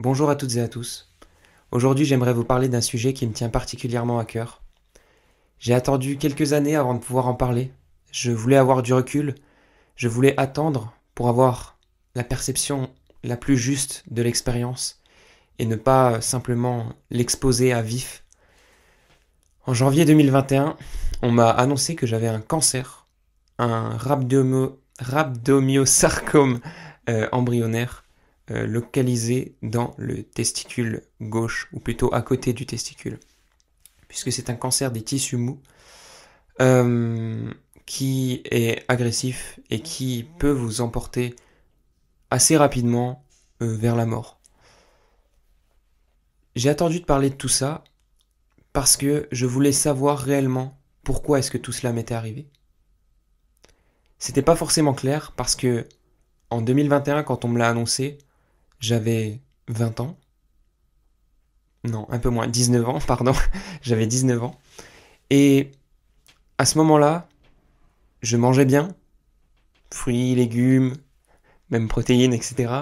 Bonjour à toutes et à tous. Aujourd'hui, j'aimerais vous parler d'un sujet qui me tient particulièrement à cœur. J'ai attendu quelques années avant de pouvoir en parler. Je voulais avoir du recul, je voulais attendre pour avoir la perception la plus juste de l'expérience et ne pas simplement l'exposer à vif. En janvier 2021, on m'a annoncé que j'avais un cancer, un rhabdomyosarcome embryonnaire localisé dans le testicule gauche, ou plutôt à côté du testicule, puisque c'est un cancer des tissus mous qui est agressif et qui peut vous emporter assez rapidement vers la mort. J'ai attendu de parler de tout ça parce que je voulais savoir réellement pourquoi est-ce que tout cela m'était arrivé. C'était pas forcément clair parce que en 2021, quand on me l'a annoncé, j'avais 20 ans. Non, un peu moins, 19 ans, pardon. J'avais 19 ans. Et à ce moment-là, je mangeais bien. Fruits, légumes, même protéines, etc.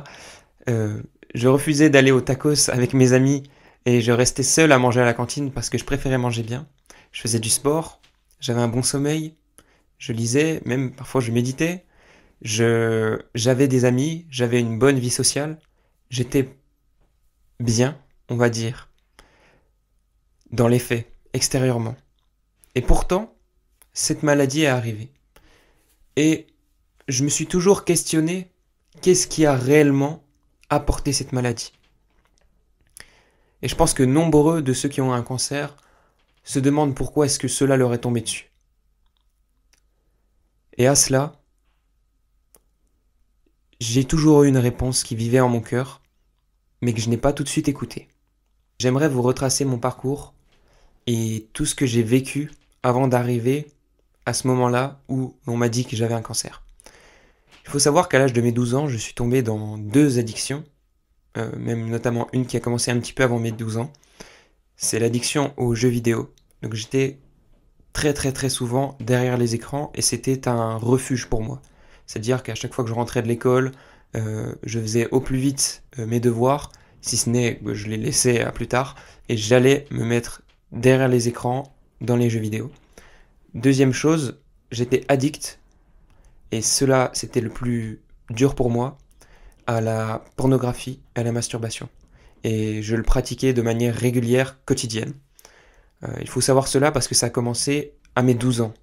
Je refusais d'aller au tacos avec mes amis et je restais seul à manger à la cantine parce que je préférais manger bien. Je faisais du sport, j'avais un bon sommeil, je lisais, même parfois je méditais. J'avais des amis, j'avais une bonne vie sociale. J'étais bien, on va dire, dans les faits, extérieurement. Et pourtant, cette maladie est arrivée. Et je me suis toujours questionné qu'est-ce qui a réellement apporté cette maladie. Et je pense que nombreux de ceux qui ont un cancer se demandent pourquoi est-ce que cela leur est tombé dessus. Et à cela, j'ai toujours eu une réponse qui vivait en mon cœur, mais que je n'ai pas tout de suite écoutée. J'aimerais vous retracer mon parcours et tout ce que j'ai vécu avant d'arriver à ce moment-là où on m'a dit que j'avais un cancer. Il faut savoir qu'à l'âge de mes 12 ans, je suis tombé dans deux addictions, même notamment une qui a commencé un petit peu avant mes 12 ans. C'est l'addiction aux jeux vidéo. Donc j'étais très souvent derrière les écrans et c'était un refuge pour moi. C'est-à-dire qu'à chaque fois que je rentrais de l'école, je faisais au plus vite mes devoirs, si ce n'est que je les laissais à plus tard, et j'allais me mettre derrière les écrans dans les jeux vidéo. Deuxième chose, j'étais addict, et cela c'était le plus dur pour moi, à la pornographie, à la masturbation. Et je le pratiquais de manière régulière, quotidienne. Il faut savoir cela parce que ça a commencé à mes 12 ans.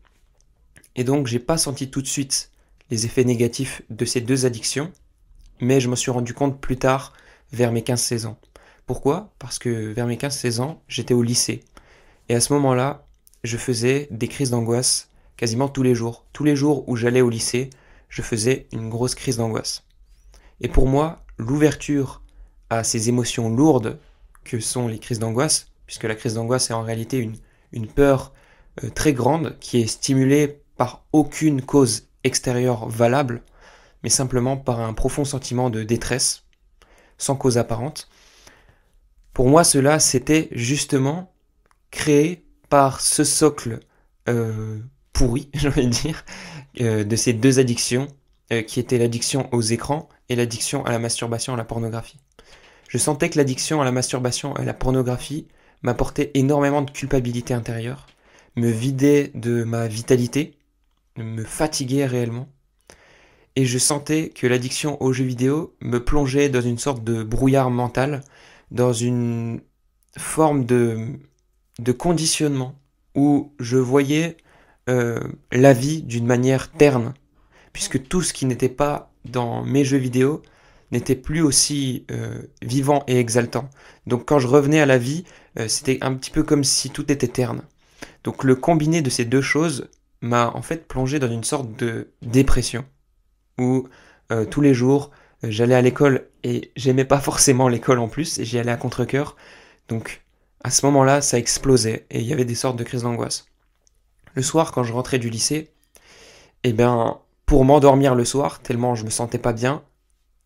Et donc j'ai pas senti tout de suite les effets négatifs de ces deux addictions, mais je me suis rendu compte plus tard, vers mes 15-16 ans. Pourquoi? Parce que vers mes 15-16 ans, j'étais au lycée. Et à ce moment-là, je faisais des crises d'angoisse quasiment tous les jours. Tous les jours où j'allais au lycée, je faisais une grosse crise d'angoisse. Et pour moi, l'ouverture à ces émotions lourdes que sont les crises d'angoisse, puisque la crise d'angoisse est en réalité une peur très grande qui est stimulée par aucune cause extérieure valable, mais simplement par un profond sentiment de détresse, sans cause apparente. Pour moi, cela, c'était justement créé par ce socle pourri, j'ai envie de dire, de ces deux addictions, qui étaient l'addiction aux écrans et l'addiction à la masturbation, à la pornographie. Je sentais que l'addiction à la masturbation et à la pornographie m'apportait énormément de culpabilité intérieure, me vidait de ma vitalité, me fatiguait réellement, et je sentais que l'addiction aux jeux vidéo me plongeait dans une sorte de brouillard mental, dans une forme de conditionnement où je voyais la vie d'une manière terne, puisque tout ce qui n'était pas dans mes jeux vidéo n'était plus aussi vivant et exaltant. Donc quand je revenais à la vie, c'était un petit peu comme si tout était terne. Donc le combiné de ces deux choses m'a en fait plongé dans une sorte de dépression, où tous les jours j'allais à l'école et j'aimais pas forcément l'école en plus, et j'y allais à contre-cœur. Donc à ce moment-là, ça explosait et il y avait des sortes de crises d'angoisse. Le soir, quand je rentrais du lycée, eh bien, pour m'endormir le soir, tellement je me sentais pas bien,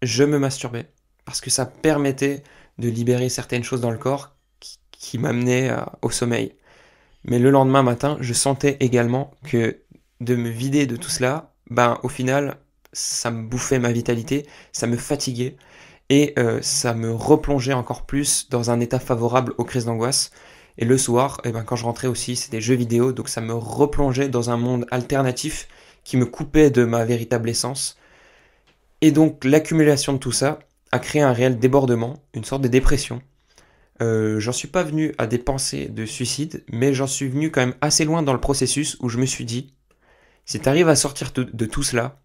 je me masturbais. Parce que ça permettait de libérer certaines choses dans le corps qui m'amenaient au sommeil. Mais le lendemain matin, je sentais également que de me vider de tout cela, ben, au final, ça me bouffait ma vitalité, ça me fatiguait. Et ça me replongeait encore plus dans un état favorable aux crises d'angoisse. Et le soir, quand je rentrais aussi, c'était jeux vidéo, donc ça me replongeait dans un monde alternatif qui me coupait de ma véritable essence. Et donc l'accumulation de tout ça a créé un réel débordement, une sorte de dépression. J'en suis pas venu à des pensées de suicide, mais j'en suis venu quand même assez loin dans le processus où je me suis dit, si tu arrives à sortir de tout cela,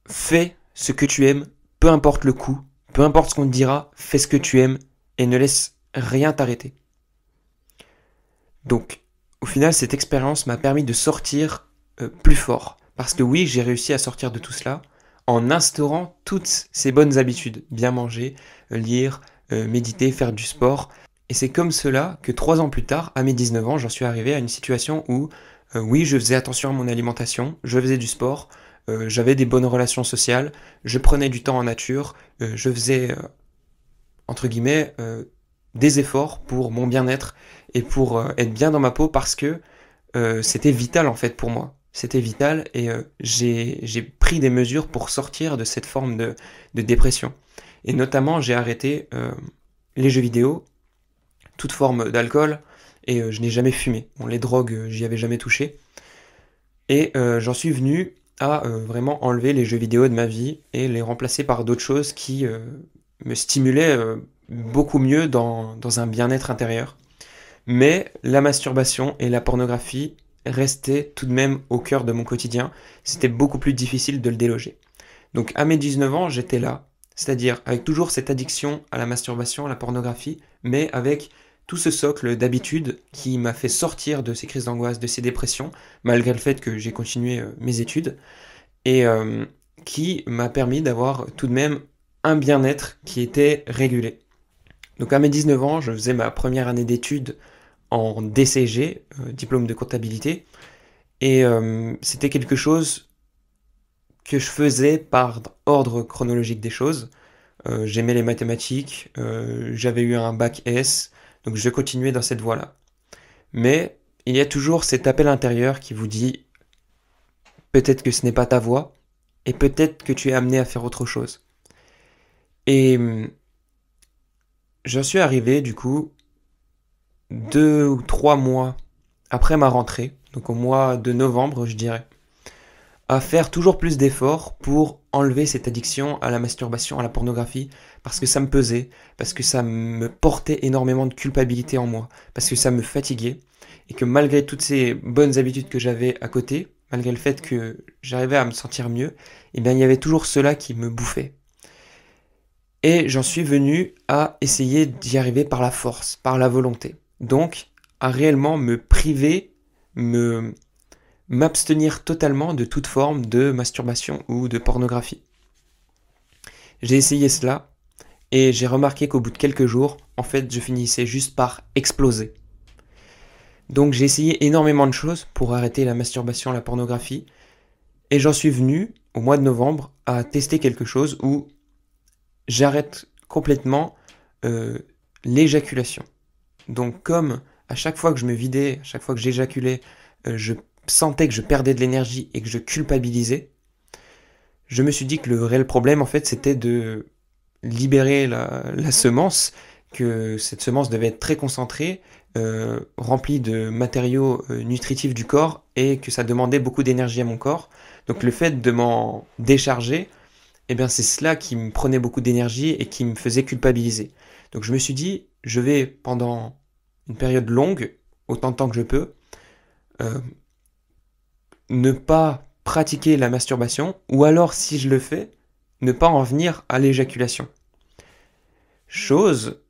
fais ce que tu aimes, peu importe le coût, peu importe ce qu'on te dira, fais ce que tu aimes et ne laisse rien t'arrêter. Donc, au final, cette expérience m'a permis de sortir plus fort. Parce que oui, j'ai réussi à sortir de tout cela en instaurant toutes ces bonnes habitudes. Bien manger, lire, méditer, faire du sport. Et c'est comme cela que 3 ans plus tard, à mes 19 ans, j'en suis arrivé à une situation où, oui, je faisais attention à mon alimentation, je faisais du sport, j'avais des bonnes relations sociales, je prenais du temps en nature, je faisais, entre guillemets, des efforts pour mon bien-être et pour être bien dans ma peau parce que c'était vital en fait pour moi. C'était vital et j'ai pris des mesures pour sortir de cette forme de dépression. Et notamment, j'ai arrêté les jeux vidéo, toute forme d'alcool, et je n'ai jamais fumé. Bon, les drogues, j'y avais jamais touché. Et j'en suis venu à vraiment enlever les jeux vidéo de ma vie et les remplacer par d'autres choses qui me stimulaient beaucoup mieux dans un bien-être intérieur. Mais la masturbation et la pornographie restaient tout de même au cœur de mon quotidien. C'était beaucoup plus difficile de le déloger. Donc à mes 19 ans, j'étais là, c'est-à-dire avec toujours cette addiction à la masturbation, à la pornographie, mais avec tout ce socle d'habitude qui m'a fait sortir de ces crises d'angoisse, de ces dépressions, malgré le fait que j'ai continué mes études, et qui m'a permis d'avoir tout de même un bien-être qui était régulé. Donc à mes 19 ans, je faisais ma première année d'études en DCG, diplôme de comptabilité, et c'était quelque chose que je faisais par ordre chronologique des choses. J'aimais les mathématiques, j'avais eu un bac S, donc je continuais dans cette voie-là. Mais il y a toujours cet appel intérieur qui vous dit peut-être que ce n'est pas ta voie, et peut-être que tu es amené à faire autre chose. Et j'en suis arrivé du coup 2 ou 3 mois après ma rentrée, donc au mois de novembre je dirais, à faire toujours plus d'efforts pour enlever cette addiction à la masturbation, à la pornographie, parce que ça me pesait, parce que ça me portait énormément de culpabilité en moi, parce que ça me fatiguait, et que malgré toutes ces bonnes habitudes que j'avais à côté, malgré le fait que j'arrivais à me sentir mieux, eh bien il y avait toujours cela qui me bouffait. Et j'en suis venu à essayer d'y arriver par la force, par la volonté. Donc, à réellement me priver, m'abstenir totalement de toute forme de masturbation ou de pornographie. J'ai essayé cela et j'ai remarqué qu'au bout de quelques jours, en fait, je finissais juste par exploser. Donc j'ai essayé énormément de choses pour arrêter la masturbation, la pornographie, et j'en suis venu, au mois de novembre, à tester quelque chose où j'arrête complètement l'éjaculation. Donc comme à chaque fois que je me vidais, à chaque fois que j'éjaculais, je sentais que je perdais de l'énergie et que je culpabilisais, je me suis dit que le réel problème en fait c'était de libérer la semence, que cette semence devait être très concentrée, remplie de matériaux nutritifs du corps et que ça demandait beaucoup d'énergie à mon corps. Donc le fait de m'en décharger, eh bien c'est cela qui me prenait beaucoup d'énergie et qui me faisait culpabiliser. Donc je me suis dit, je vais pendant une période longue, autant de temps que je peux, ne pas pratiquer la masturbation, ou alors si je le fais, ne pas en venir à l'éjaculation. Chose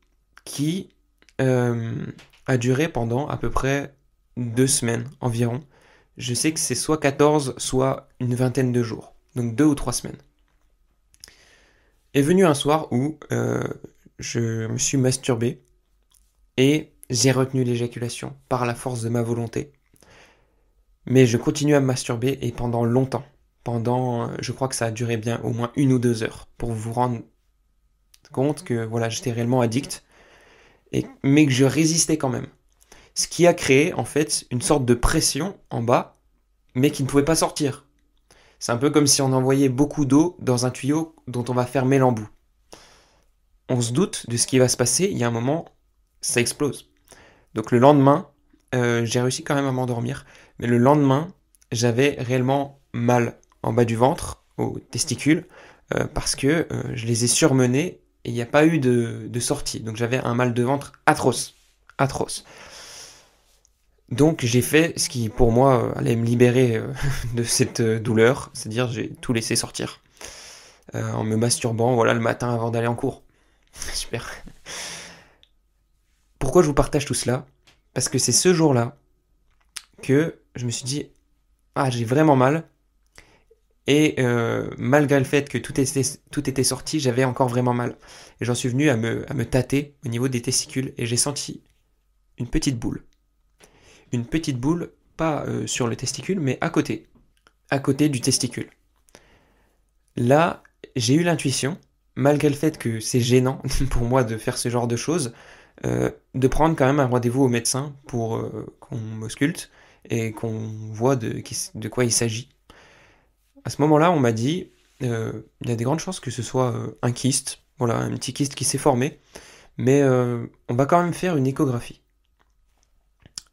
qui a duré pendant à peu près 2 semaines environ. Je sais que c'est soit 14, soit une vingtaine de jours. Donc 2 ou 3 semaines. Est venu un soir où je me suis masturbé et j'ai retenu l'éjaculation par la force de ma volonté. Mais je continue à me masturber et pendant longtemps. Je crois que ça a duré bien au moins 1 ou 2 heures pour vous rendre compte que voilà, j'étais réellement addict, mais que je résistais quand même. Ce qui a créé en fait une sorte de pression en bas, mais qui ne pouvait pas sortir. C'est un peu comme si on envoyait beaucoup d'eau dans un tuyau dont on va fermer l'embout. on se doute de ce qui va se passer, il y a un moment, ça explose. Donc le lendemain, j'ai réussi quand même à m'endormir, mais le lendemain, j'avais réellement mal en bas du ventre, aux testicules, parce que je les ai surmenés et il n'y a pas eu de sortie. Donc j'avais un mal de ventre atroce, atroce. Donc j'ai fait ce qui pour moi allait me libérer de cette douleur, c'est-à-dire j'ai tout laissé sortir en me masturbant, voilà, le matin avant d'aller en cours. Super. Pourquoi je vous partage tout cela? Parce que c'est ce jour-là que je me suis dit, ah, j'ai vraiment mal. Et malgré le fait que tout était sorti, j'avais encore vraiment mal. Et j'en suis venu à me tâter au niveau des testicules et j'ai senti une petite boule. Une petite boule, pas sur le testicule, mais à côté du testicule. Là, j'ai eu l'intuition, malgré le fait que c'est gênant pour moi de faire ce genre de choses, de prendre quand même un rendez-vous au médecin pour qu'on m'ausculte et qu'on voit de quoi il s'agit. À ce moment-là, on m'a dit, il y a des grandes chances que ce soit un kyste, voilà, un petit kyste qui s'est formé, mais on va quand même faire une échographie.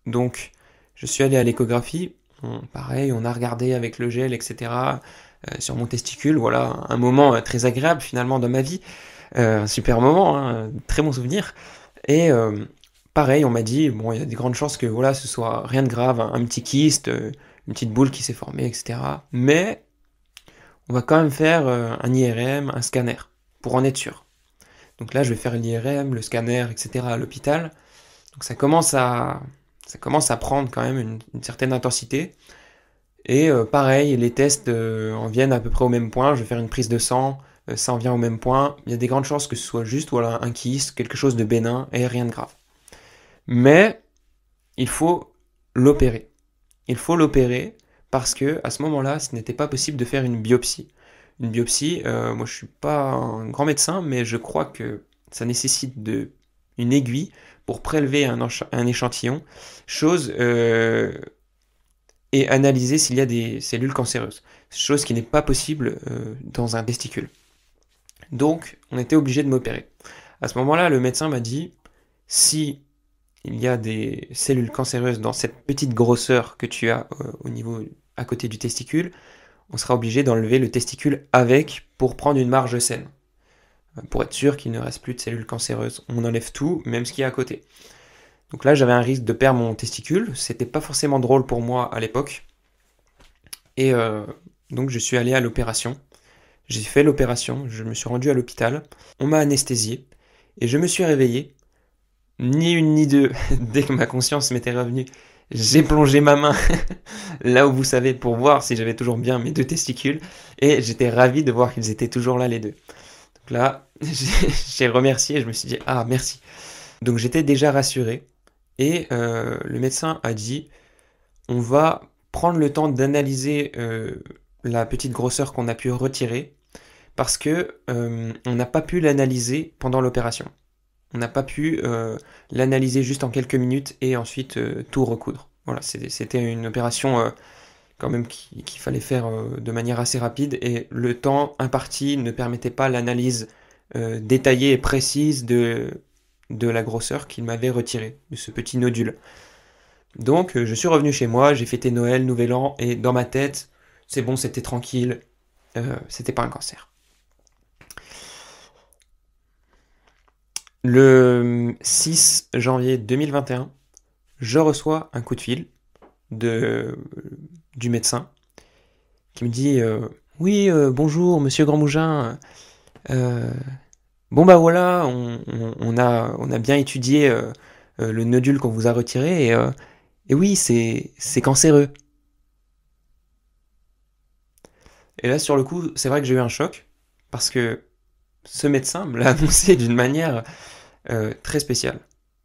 Donc, je suis allé à l'échographie, pareil, on a regardé avec le gel, etc., sur mon testicule, voilà, un moment très agréable finalement dans ma vie, un super moment, hein, très bon souvenir, et pareil, on m'a dit, bon, il y a des grandes chances que voilà, ce soit rien de grave, un petit kyste, une petite boule qui s'est formée, etc., mais on va quand même faire un IRM, un scanner, pour en être sûr. Donc là, je vais faire l'IRM, le scanner, etc. à l'hôpital. Donc ça commence à prendre quand même une certaine intensité. Et pareil, les tests en viennent à peu près au même point. Je vais faire une prise de sang, ça en vient au même point. Il y a des grandes chances que ce soit juste voilà, un kyste, quelque chose de bénin et rien de grave. Mais il faut l'opérer. Il faut l'opérer parce que à ce moment-là, ce n'était pas possible de faire une biopsie. Une biopsie, moi je suis pas un grand médecin, mais je crois que ça nécessite une aiguille pour prélever un échantillon, chose et analyser s'il y a des cellules cancéreuses, chose qui n'est pas possible dans un testicule. Donc, on était obligé de m'opérer. À ce moment-là, le médecin m'a dit, si il y a des cellules cancéreuses dans cette petite grosseur que tu as au niveau à côté du testicule, on sera obligé d'enlever le testicule avec pour prendre une marge saine. Pour être sûr qu'il ne reste plus de cellules cancéreuses. On enlève tout, même ce qui est à côté. Donc là, j'avais un risque de perdre mon testicule. C'était pas forcément drôle pour moi à l'époque. Et donc je suis allé à l'opération. J'ai fait l'opération, je me suis rendu à l'hôpital. On m'a anesthésié. Et je me suis réveillé. Ni une ni deux. Dès que ma conscience m'était revenue, j'ai plongé ma main là où vous savez pour voir si j'avais toujours bien mes deux testicules. Et j'étais ravi de voir qu'ils étaient toujours là les deux. Donc là, j'ai remercié et je me suis dit, ah merci. Donc j'étais déjà rassuré. Et le médecin a dit, on va prendre le temps d'analyser la petite grosseur qu'on a pu retirer parce que on n'a pas pu l'analyser pendant l'opération. On n'a pas pu l'analyser juste en quelques minutes et ensuite tout recoudre. Voilà, c'était une opération quand même qu'il fallait faire de manière assez rapide et le temps imparti ne permettait pas l'analyse détaillée et précise de la grosseur qu'il m'avait retirée, de ce petit nodule. Donc je suis revenu chez moi, j'ai fêté Noël, Nouvel An, et dans ma tête, c'est bon, c'était tranquille, c'était pas un cancer. Le 6 janvier 2021, je reçois un coup de fil du médecin qui me dit oui, bonjour, monsieur Grandmougin. Bon bah voilà, on a bien étudié le nodule qu'on vous a retiré et oui, c'est cancéreux. Et là, sur le coup, c'est vrai que j'ai eu un choc parce que ce médecin me l'a annoncé d'une manière très spéciale.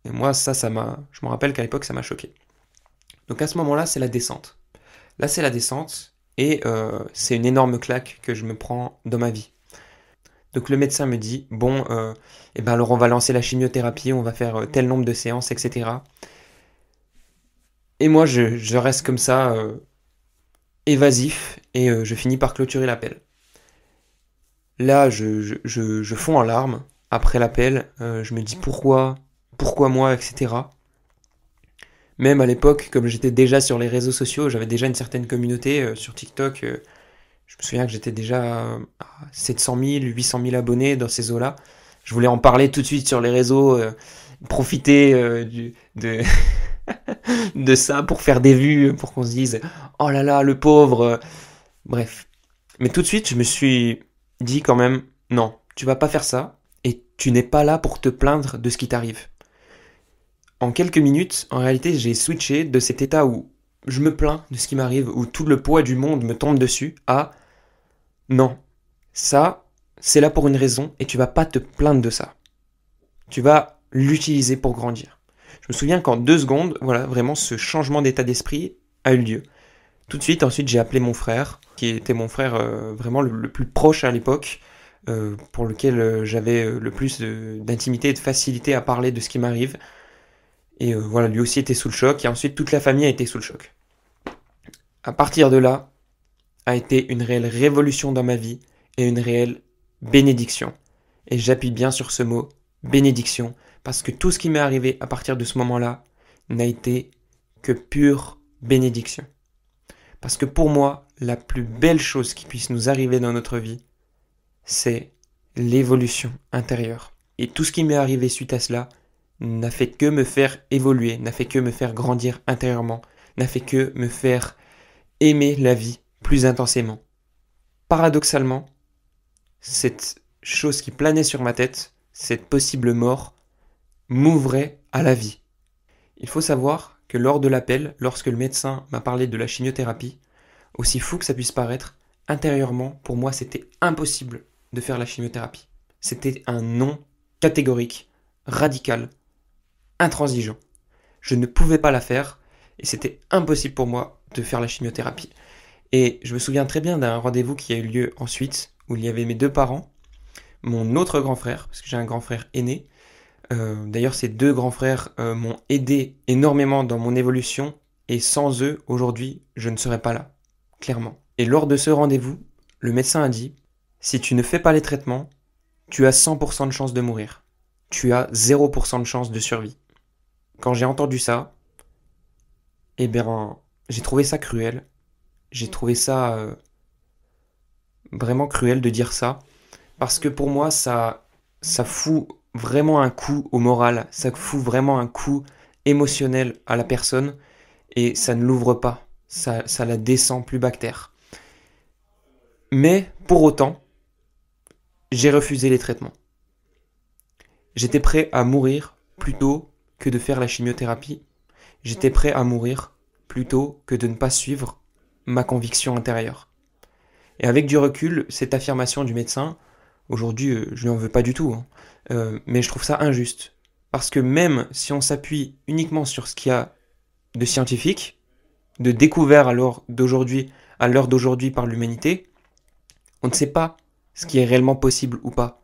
Et moi, je me rappelle qu'à l'époque, ça m'a choqué. Donc à ce moment-là, c'est la descente. Là, c'est la descente et c'est une énorme claque que je me prends dans ma vie. Donc le médecin me dit, bon, eh ben alors on va lancer la chimiothérapie, on va faire tel nombre de séances, etc. Et moi, je reste comme ça, évasif, et je finis par clôturer l'appel. Là, je fonds en larmes, après l'appel. Je me dis pourquoi moi, etc. Même à l'époque, comme j'étais déjà sur les réseaux sociaux, j'avais déjà une certaine communauté sur TikTok. Je me souviens que j'étais déjà à 700 000, 800 000 abonnés dans ces eaux-là. Je voulais en parler tout de suite sur les réseaux, profiter de, de ça pour faire des vues, pour qu'on se dise « Oh là là, le pauvre !» Bref. Mais tout de suite, je me suis dit quand même « Non, tu vas pas faire ça et tu n'es pas là pour te plaindre de ce qui t'arrive. » En quelques minutes, en réalité, j'ai switché de cet état où je me plains de ce qui m'arrive, où tout le poids du monde me tombe dessus, à non, ça, c'est là pour une raison et tu vas pas te plaindre de ça. Tu vas l'utiliser pour grandir. Je me souviens qu'en 2 secondes, voilà, vraiment ce changement d'état d'esprit a eu lieu. Tout de suite, ensuite, j'ai appelé mon frère, qui était mon frère vraiment le plus proche à l'époque, pour lequel j'avais le plus d'intimité et de facilité à parler de ce qui m'arrive. Et voilà, lui aussi était sous le choc, et ensuite toute la famille a été sous le choc. À partir de là, a été une réelle révolution dans ma vie et une réelle bénédiction. Et j'appuie bien sur ce mot, bénédiction, parce que tout ce qui m'est arrivé à partir de ce moment-là n'a été que pure bénédiction. Parce que pour moi, la plus belle chose qui puisse nous arriver dans notre vie, c'est l'évolution intérieure. Et tout ce qui m'est arrivé suite à cela n'a fait que me faire évoluer, n'a fait que me faire grandir intérieurement, n'a fait que me faire aimer la vie plus intensément. Paradoxalement, cette chose qui planait sur ma tête, cette possible mort, m'ouvrait à la vie. Il faut savoir que lors de l'appel, lorsque le médecin m'a parlé de la chimiothérapie, aussi fou que ça puisse paraître, intérieurement, pour moi, c'était impossible de faire la chimiothérapie. C'était un non catégorique, radical, intransigeant. Je ne pouvais pas la faire et c'était impossible pour moi de faire la chimiothérapie. Et je me souviens très bien d'un rendez-vous qui a eu lieu ensuite, où il y avait mes 2 parents, mon autre grand frère, parce que j'ai un grand frère aîné. D'ailleurs, ces 2 grands frères m'ont aidé énormément dans mon évolution, et sans eux, aujourd'hui, je ne serais pas là, clairement. Et lors de ce rendez-vous, le médecin a dit, si tu ne fais pas les traitements, tu as 100% de chance de mourir. Tu as 0% de chance de survie. Quand j'ai entendu ça, eh bien, j'ai trouvé ça cruel. J'ai trouvé ça vraiment cruel de dire ça, parce que pour moi, ça fout vraiment un coup au moral, ça fout vraiment un coup émotionnel à la personne, et ça ne l'ouvre pas, ça la descend plus bas que terre. Mais, pour autant, j'ai refusé les traitements. J'étais prêt à mourir plutôt que de faire la chimiothérapie. J'étais prêt à mourir plutôt que de ne pas suivre ma conviction intérieure. Et avec du recul, cette affirmation du médecin, aujourd'hui, je lui en veux pas du tout, hein, mais je trouve ça injuste. Parce que même si on s'appuie uniquement sur ce qu'il y a de scientifique, de découvert à l'heure d'aujourd'hui par l'humanité, on ne sait pas ce qui est réellement possible ou pas.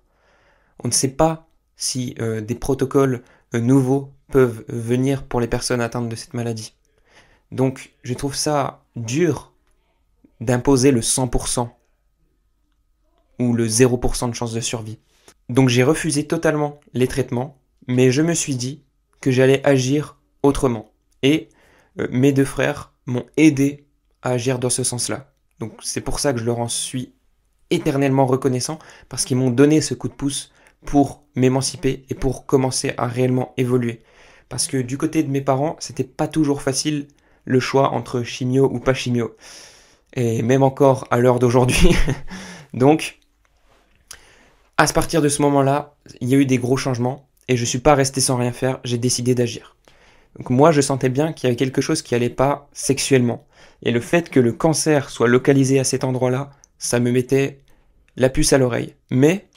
On ne sait pas si des protocoles nouveaux peuvent venir pour les personnes atteintes de cette maladie. Donc, je trouve ça dur d'imposer le 100% ou le 0% de chance de survie. Donc j'ai refusé totalement les traitements, mais je me suis dit que j'allais agir autrement. Et mes 2 frères m'ont aidé à agir dans ce sens-là. Donc c'est pour ça que je leur en suis éternellement reconnaissant, parce qu'ils m'ont donné ce coup de pouce pour m'émanciper et pour commencer à réellement évoluer. Parce que du côté de mes parents, c'était pas toujours facile le choix entre chimio ou pas chimio. Et même encore à l'heure d'aujourd'hui. Donc, à partir de ce moment-là, il y a eu des gros changements et je ne suis pas resté sans rien faire, j'ai décidé d'agir. Donc moi, je sentais bien qu'il y avait quelque chose qui allait pas sexuellement. Et le fait que le cancer soit localisé à cet endroit-là, ça me mettait la puce à l'oreille. Mais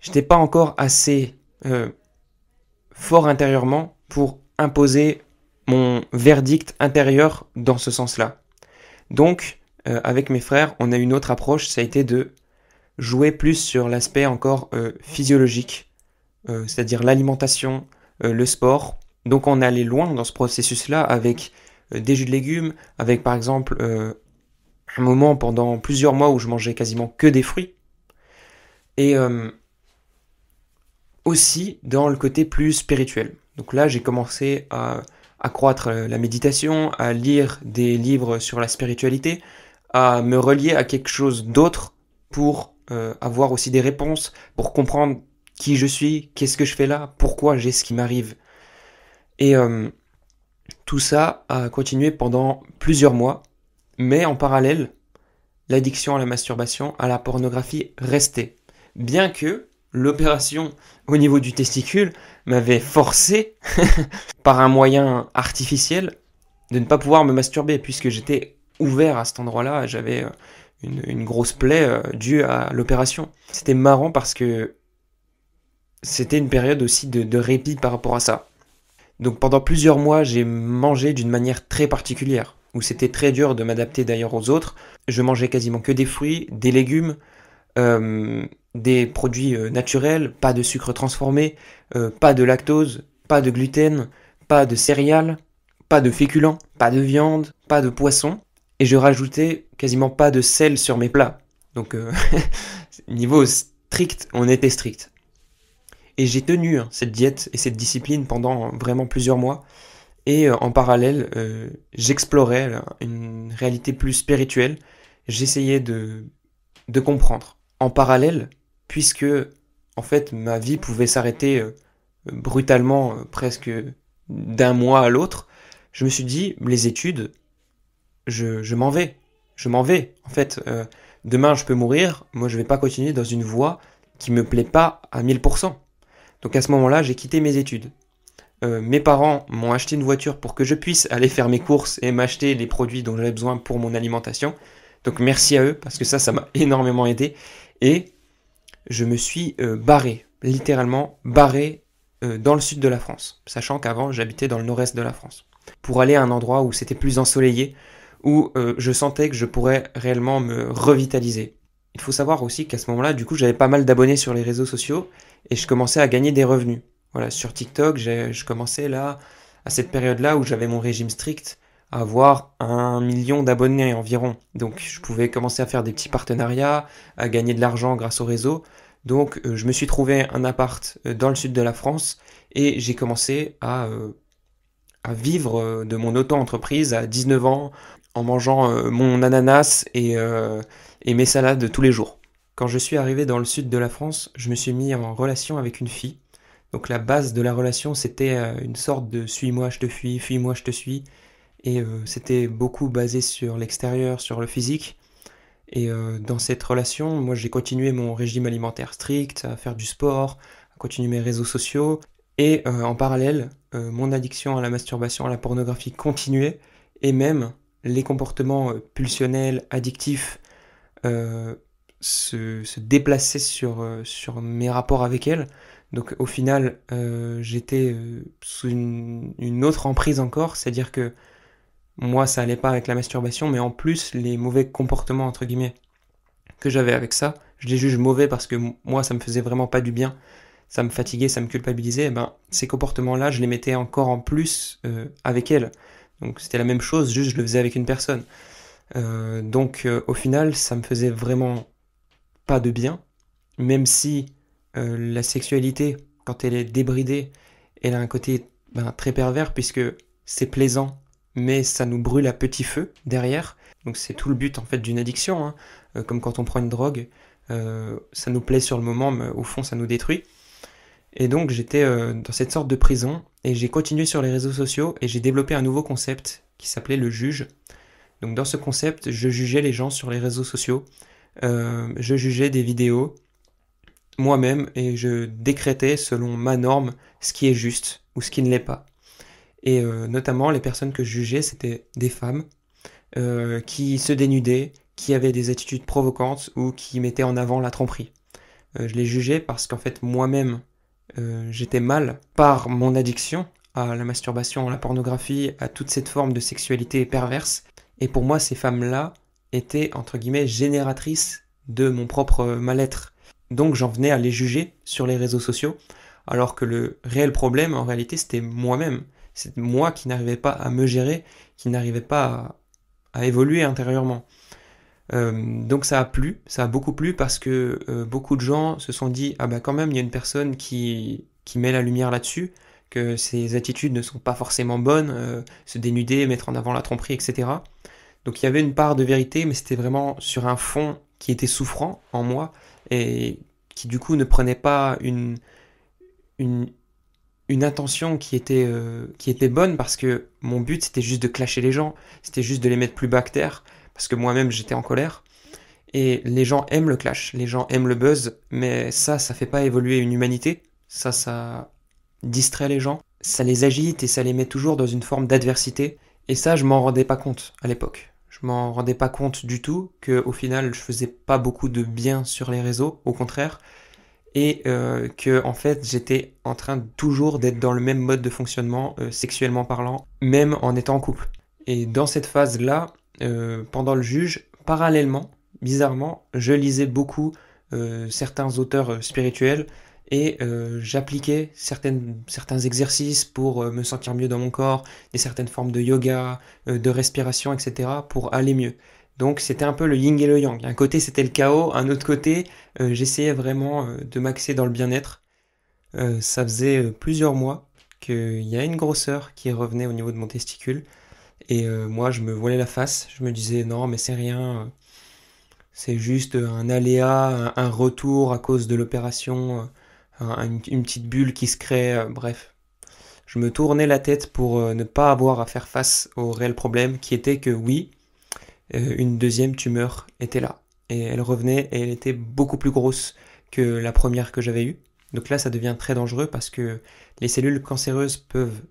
j'étais pas encore assez fort intérieurement pour imposer mon verdict intérieur dans ce sens-là. Donc, avec mes frères, on a une autre approche, ça a été de jouer plus sur l'aspect encore physiologique, c'est-à-dire l'alimentation, le sport. Donc on est allé loin dans ce processus-là avec des jus de légumes, avec par exemple un moment pendant plusieurs mois où je mangeais quasiment que des fruits. Et aussi dans le côté plus spirituel. Donc là, j'ai commencé à accroître la méditation, à lire des livres sur la spiritualité, à me relier à quelque chose d'autre pour avoir aussi des réponses, pour comprendre qui je suis, qu'est-ce que je fais là, pourquoi j'ai ce qui m'arrive. Et tout ça a continué pendant plusieurs mois, mais en parallèle, l'addiction à la masturbation, à la pornographie restait. Bien que l'opération au niveau du testicule m'avait forcé, par un moyen artificiel, de ne pas pouvoir me masturber, puisque j'étais ouvert à cet endroit-là, j'avais une grosse plaie due à l'opération. C'était marrant parce que c'était une période aussi de répit par rapport à ça. Donc pendant plusieurs mois, j'ai mangé d'une manière très particulière, où c'était très dur de m'adapter d'ailleurs aux autres. Je mangeais quasiment que des fruits, des légumes, des produits naturels, pas de sucre transformé, pas de lactose, pas de gluten, pas de céréales, pas de féculents, pas de viande, pas de poisson. Et je rajoutais quasiment pas de sel sur mes plats. Donc niveau strict, on était strict. Et j'ai tenu cette diète et cette discipline pendant vraiment plusieurs mois. Et en parallèle, j'explorais une réalité plus spirituelle. J'essayais de comprendre. En parallèle, puisque en fait ma vie pouvait s'arrêter brutalement, presque d'un mois à l'autre, je me suis dit, les études, je m'en vais. Je m'en vais. En fait, demain je peux mourir, moi je vais pas continuer dans une voie qui me plaît pas à 1000%. Donc à ce moment-là, j'ai quitté mes études. Mes parents m'ont acheté une voiture pour que je puisse aller faire mes courses et m'acheter les produits dont j'avais besoin pour mon alimentation. Donc merci à eux, parce que ça m'a énormément aidé. Et je me suis barré, littéralement barré dans le sud de la France, sachant qu'avant j'habitais dans le nord-est de la France, pour aller à un endroit où c'était plus ensoleillé, où je sentais que je pourrais réellement me revitaliser. Il faut savoir aussi qu'à ce moment-là, du coup, j'avais pas mal d'abonnés sur les réseaux sociaux et je commençais à gagner des revenus. Voilà, sur TikTok, je commençais là, à cette période-là où j'avais mon régime strict, à avoir 1 million d'abonnés environ. Donc je pouvais commencer à faire des petits partenariats, à gagner de l'argent grâce au réseau. Donc je me suis trouvé un appart dans le sud de la France et j'ai commencé à vivre de mon auto-entreprise à 19 ans en mangeant mon ananas et mes salades de tous les jours. Quand je suis arrivé dans le sud de la France, je me suis mis en relation avec une fille. Donc la base de la relation, c'était une sorte de suis-moi, je te fuis-moi, je te suis. Et c'était beaucoup basé sur l'extérieur, sur le physique. Et dans cette relation, moi j'ai continué mon régime alimentaire strict, à faire du sport, à continuer mes réseaux sociaux. Et en parallèle, mon addiction à la masturbation, à la pornographie continuait. Et même les comportements pulsionnels, addictifs, se déplaçaient sur mes rapports avec elle. Donc au final, j'étais sous une autre emprise encore, c'est-à-dire que moi ça allait pas avec la masturbation, mais en plus les mauvais comportements entre guillemets que j'avais avec ça, je les juge mauvais parce que moi ça me faisait vraiment pas du bien, ça me fatiguait, ça me culpabilisait, et ben ces comportements-là je les mettais encore en plus avec elle. Donc c'était la même chose, juste je le faisais avec une personne. Donc au final ça me faisait vraiment pas de bien, même si la sexualité, quand elle est débridée, elle a un côté très pervers puisque c'est plaisant, mais ça nous brûle à petit feu derrière. Donc c'est tout le but en fait d'une addiction, hein. Comme quand on prend une drogue, ça nous plaît sur le moment, mais au fond ça nous détruit. Et donc j'étais dans cette sorte de prison et j'ai continué sur les réseaux sociaux et j'ai développé un nouveau concept qui s'appelait le juge. Donc dans ce concept, je jugeais les gens sur les réseaux sociaux, je jugeais des vidéos moi-même et je décrétais selon ma norme ce qui est juste ou ce qui ne l'est pas. Et notamment les personnes que je jugeais, c'était des femmes qui se dénudaient, qui avaient des attitudes provocantes ou qui mettaient en avant la tromperie. Je les jugeais parce qu'en fait moi-même j'étais mal par mon addiction à la masturbation, à la pornographie, à toute cette forme de sexualité perverse. Et pour moi ces femmes-là étaient entre guillemets génératrices de mon propre mal-être. Donc j'en venais à les juger sur les réseaux sociaux, alors que le réel problème en réalité c'était moi-même. C'est moi qui n'arrivais pas à me gérer, qui n'arrivais pas à évoluer intérieurement. Donc ça a beaucoup plu parce que beaucoup de gens se sont dit ah bah quand même il y a une personne qui met la lumière là-dessus, que ses attitudes ne sont pas forcément bonnes, se dénuder, mettre en avant la tromperie, etc. Donc il y avait une part de vérité, mais c'était vraiment sur un fond qui était souffrant en moi et qui du coup ne prenait pas une, une intention qui était bonne parce que mon but c'était juste de clasher les gens, c'était juste de les mettre plus bas que terre parce que moi-même j'étais en colère. Et les gens aiment le clash, les gens aiment le buzz, mais ça fait pas évoluer une humanité. Ça distrait les gens, ça les agite et ça les met toujours dans une forme d'adversité. Et ça, je m'en rendais pas compte à l'époque. Je m'en rendais pas compte du tout que au final, je faisais pas beaucoup de bien sur les réseaux, au contraire, et que en fait, j'étais en train toujours d'être dans le même mode de fonctionnement, sexuellement parlant, même en étant en couple. Et dans cette phase-là, pendant le juge, parallèlement, bizarrement, je lisais beaucoup certains auteurs spirituels et j'appliquais certains exercices pour me sentir mieux dans mon corps, des certaines formes de yoga, de respiration, etc. pour aller mieux. Donc c'était un peu le yin et le yang. Un côté c'était le chaos, un autre côté j'essayais vraiment de m'axer dans le bien-être. Ça faisait plusieurs mois qu'il y a une grosseur qui revenait au niveau de mon testicule et moi je me voilais la face, je me disais non mais c'est rien, c'est juste un aléa, un retour à cause de l'opération, une petite bulle qui se crée, bref. Je me tournais la tête pour ne pas avoir à faire face au réel problème qui était que oui, une deuxième tumeur était là. Et elle revenait et elle était beaucoup plus grosse que la première que j'avais eue. Donc là, ça devient très dangereux parce que les cellules cancéreuses peuvent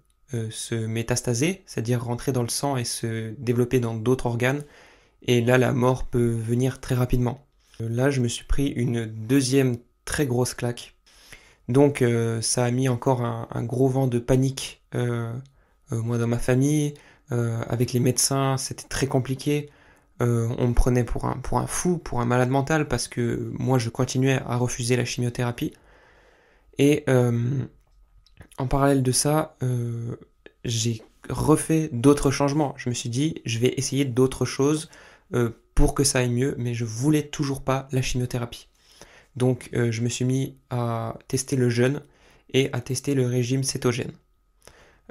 se métastaser, c'est-à-dire rentrer dans le sang et se développer dans d'autres organes. Et là, la mort peut venir très rapidement. Là, je me suis pris une deuxième très grosse claque. Donc ça a mis encore un gros vent de panique, moi dans ma famille, avec les médecins, c'était très compliqué. On me prenait pour un fou, pour un malade mental, parce que moi je continuais à refuser la chimiothérapie. Et en parallèle de ça, j'ai refait d'autres changements. Je me suis dit, je vais essayer d'autres choses pour que ça aille mieux, mais je voulais toujours pas la chimiothérapie. Donc je me suis mis à tester le jeûne et à tester le régime cétogène.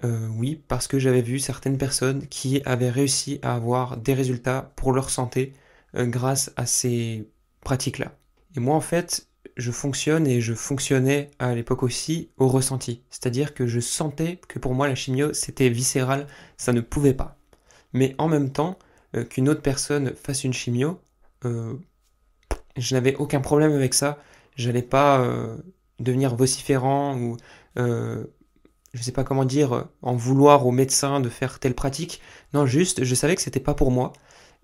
Oui, parce que j'avais vu certaines personnes qui avaient réussi à avoir des résultats pour leur santé grâce à ces pratiques-là. Et moi, en fait, je fonctionne et je fonctionnais à l'époque aussi au ressenti. C'est-à-dire que je sentais que pour moi, la chimio, c'était viscéral, ça ne pouvait pas. Mais en même temps, qu'une autre personne fasse une chimio, euh, je n'avais aucun problème avec ça. J'allais pas devenir vociférant ou euh, je sais pas comment dire, en vouloir aux médecins de faire telle pratique. Non, juste, je savais que c'était pas pour moi.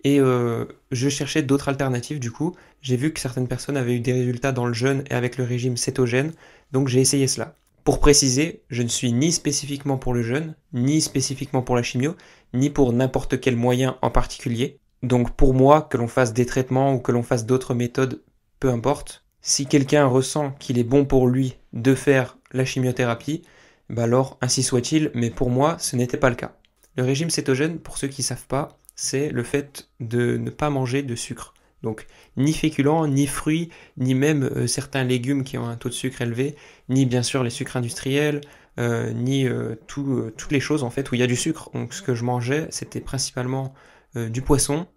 Et je cherchais d'autres alternatives du coup. J'ai vu que certaines personnes avaient eu des résultats dans le jeûne et avec le régime cétogène, donc j'ai essayé cela. Pour préciser, je ne suis ni spécifiquement pour le jeûne, ni spécifiquement pour la chimio, ni pour n'importe quel moyen en particulier. Donc pour moi, que l'on fasse des traitements ou que l'on fasse d'autres méthodes, peu importe. Si quelqu'un ressent qu'il est bon pour lui de faire la chimiothérapie, bah alors ainsi soit-il, mais pour moi ce n'était pas le cas. Le régime cétogène, pour ceux qui ne savent pas, c'est le fait de ne pas manger de sucre. Donc ni féculents, ni fruits, ni même certains légumes qui ont un taux de sucre élevé, ni bien sûr les sucres industriels, ni toutes les choses en fait où il y a du sucre. Donc ce que je mangeais, c'était principalement du poisson.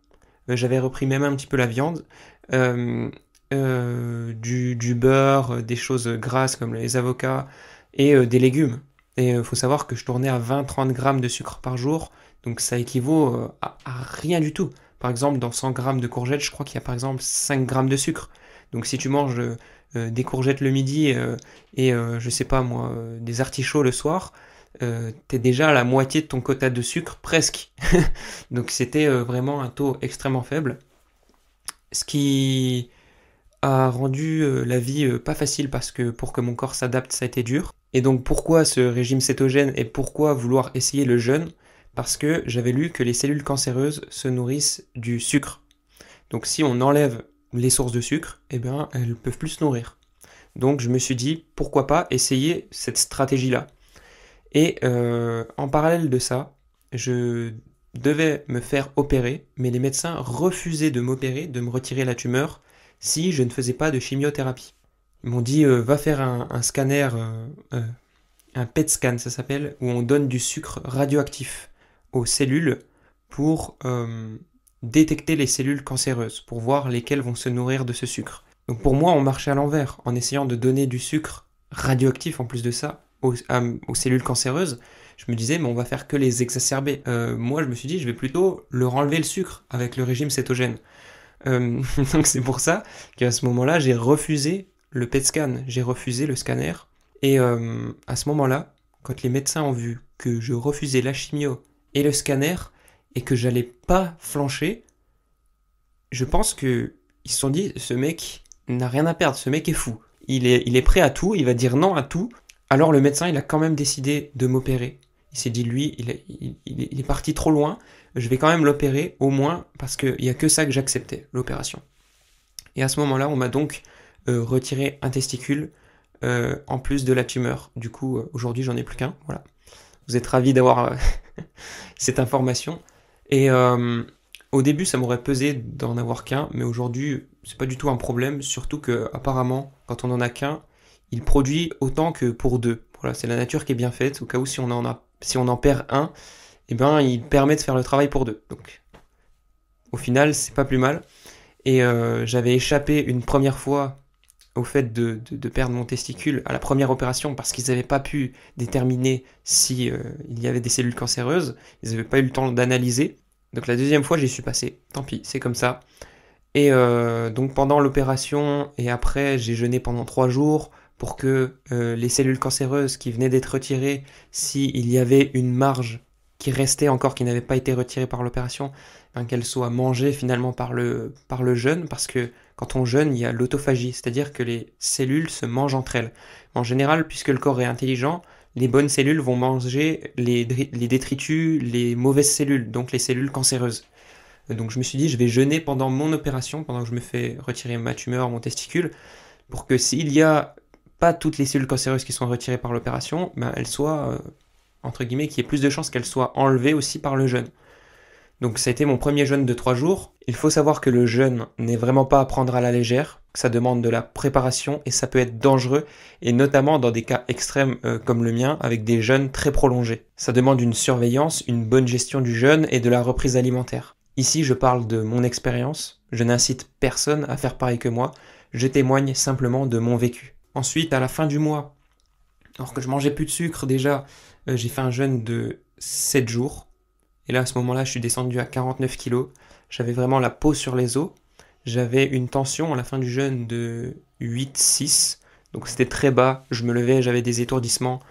J'avais repris même un petit peu la viande, euh, du beurre, des choses grasses comme les avocats et des légumes. Et il faut savoir que je tournais à 20-30 grammes de sucre par jour, donc ça équivaut à rien du tout. Par exemple, dans 100 grammes de courgettes, je crois qu'il y a par exemple 5 grammes de sucre. Donc si tu manges des courgettes le midi et je sais pas moi, des artichauts le soir, t'es déjà à la moitié de ton quota de sucre, presque. Donc c'était vraiment un taux extrêmement faible. Ce qui a rendu la vie pas facile parce que pour que mon corps s'adapte, ça a été dur. Et donc pourquoi ce régime cétogène et pourquoi vouloir essayer le jeûne? Parce que j'avais lu que les cellules cancéreuses se nourrissent du sucre. Donc si on enlève les sources de sucre, eh bien elles peuvent plus se nourrir. Donc je me suis dit pourquoi pas essayer cette stratégie-là. Et en parallèle de ça, je devais me faire opérer, mais les médecins refusaient de m'opérer, de me retirer la tumeur, si je ne faisais pas de chimiothérapie. Ils m'ont dit, va faire un scanner, un PET scan, ça s'appelle, où on donne du sucre radioactif aux cellules pour détecter les cellules cancéreuses, pour voir lesquelles vont se nourrir de ce sucre. Donc pour moi, on marchait à l'envers, en essayant de donner du sucre radioactif en plus de ça aux cellules cancéreuses. Je me disais, mais on va faire que les exacerber. Moi, je me suis dit, je vais plutôt leur enlever le sucre avec le régime cétogène. Donc c'est pour ça qu'à ce moment-là, j'ai refusé le PET scan, j'ai refusé le scanner. Et à ce moment-là, quand les médecins ont vu que je refusais la chimio et le scanner et que j'allais pas flancher, je pense qu'ils se sont dit, ce mec n'a rien à perdre, ce mec est fou. Il est prêt à tout, il va dire non à tout. Alors le médecin, il a quand même décidé de m'opérer. Il s'est dit, lui, il est parti trop loin, je vais quand même l'opérer, au moins, parce qu'il n'y a que ça que j'acceptais, l'opération. Et à ce moment-là, on m'a donc retiré un testicule, en plus de la tumeur. Du coup, aujourd'hui, j'en ai plus qu'un, voilà. Vous êtes ravis d'avoir cette information. Et au début, ça m'aurait pesé d'en avoir qu'un, mais aujourd'hui, c'est pas du tout un problème, surtout que apparemment, quand on en a qu'un, il produit autant que pour deux. Voilà, c'est la nature qui est bien faite. Au cas où si on en perd un, eh ben, il permet de faire le travail pour deux. Donc, au final, c'est pas plus mal. Et j'avais échappé une première fois au fait de perdre mon testicule à la première opération parce qu'ils n'avaient pas pu déterminer si il y avait des cellules cancéreuses. Ils n'avaient pas eu le temps d'analyser. Donc la deuxième fois, j'y suis passé. Tant pis, c'est comme ça. Et donc pendant l'opération et après, j'ai jeûné pendant 3 jours pour que les cellules cancéreuses qui venaient d'être retirées, s'il y avait une marge qui restait encore, qui n'avait pas été retirée par l'opération, ben, qu'elle soit mangée finalement par le jeûne, parce que quand on jeûne, il y a l'autophagie, c'est-à-dire que les cellules se mangent entre elles. En général, puisque le corps est intelligent, les bonnes cellules vont manger les détritus, les mauvaises cellules, donc les cellules cancéreuses. Donc je me suis dit, je vais jeûner pendant mon opération, pendant que je me fais retirer ma tumeur, mon testicule, pour que s'il y a pas toutes les cellules cancéreuses qui sont retirées par l'opération, ben elles soient, entre guillemets, qu'il y ait plus de chances qu'elles soient enlevées aussi par le jeûne. Donc ça a été mon premier jeûne de 3 jours. Il faut savoir que le jeûne n'est vraiment pas à prendre à la légère, que ça demande de la préparation et ça peut être dangereux, et notamment dans des cas extrêmes comme le mien, avec des jeûnes très prolongés. Ça demande une surveillance, une bonne gestion du jeûne et de la reprise alimentaire. Ici, je parle de mon expérience, je n'incite personne à faire pareil que moi, je témoigne simplement de mon vécu. Ensuite, à la fin du mois, alors que je mangeais plus de sucre déjà, j'ai fait un jeûne de 7 jours. Et là, à ce moment-là, je suis descendu à 49 kilos. J'avais vraiment la peau sur les os. J'avais une tension à la fin du jeûne de 8,6. Donc c'était très bas. Je me levais, j'avais des étourdissements.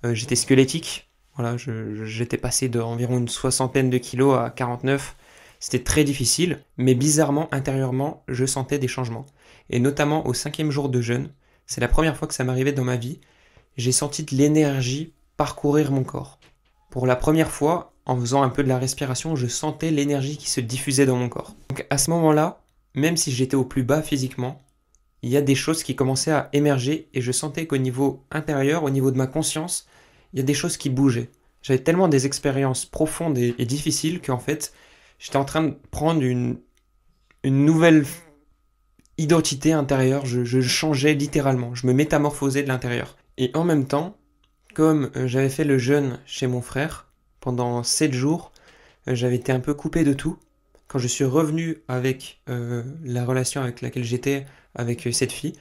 J'étais squelettique. Voilà, j'étais passé d'environ une soixantaine de kilos à 49. C'était très difficile. Mais bizarrement, intérieurement, je sentais des changements. Et notamment au 5e jour de jeûne, c'est la première fois que ça m'arrivait dans ma vie. J'ai senti de l'énergie parcourir mon corps. Pour la première fois, en faisant un peu de la respiration, je sentais l'énergie qui se diffusait dans mon corps. Donc à ce moment-là, même si j'étais au plus bas physiquement, il y a des choses qui commençaient à émerger et je sentais qu'au niveau intérieur, au niveau de ma conscience, il y a des choses qui bougeaient. J'avais tellement des expériences profondes et difficiles qu'en fait, j'étais en train de prendre une nouvelle identité intérieure. Je changeais littéralement, je me métamorphosais de l'intérieur. Et en même temps, comme j'avais fait le jeûne chez mon frère, pendant 7 jours, j'avais été un peu coupé de tout. Quand je suis revenu avec la relation avec laquelle j'étais, avec cette fille,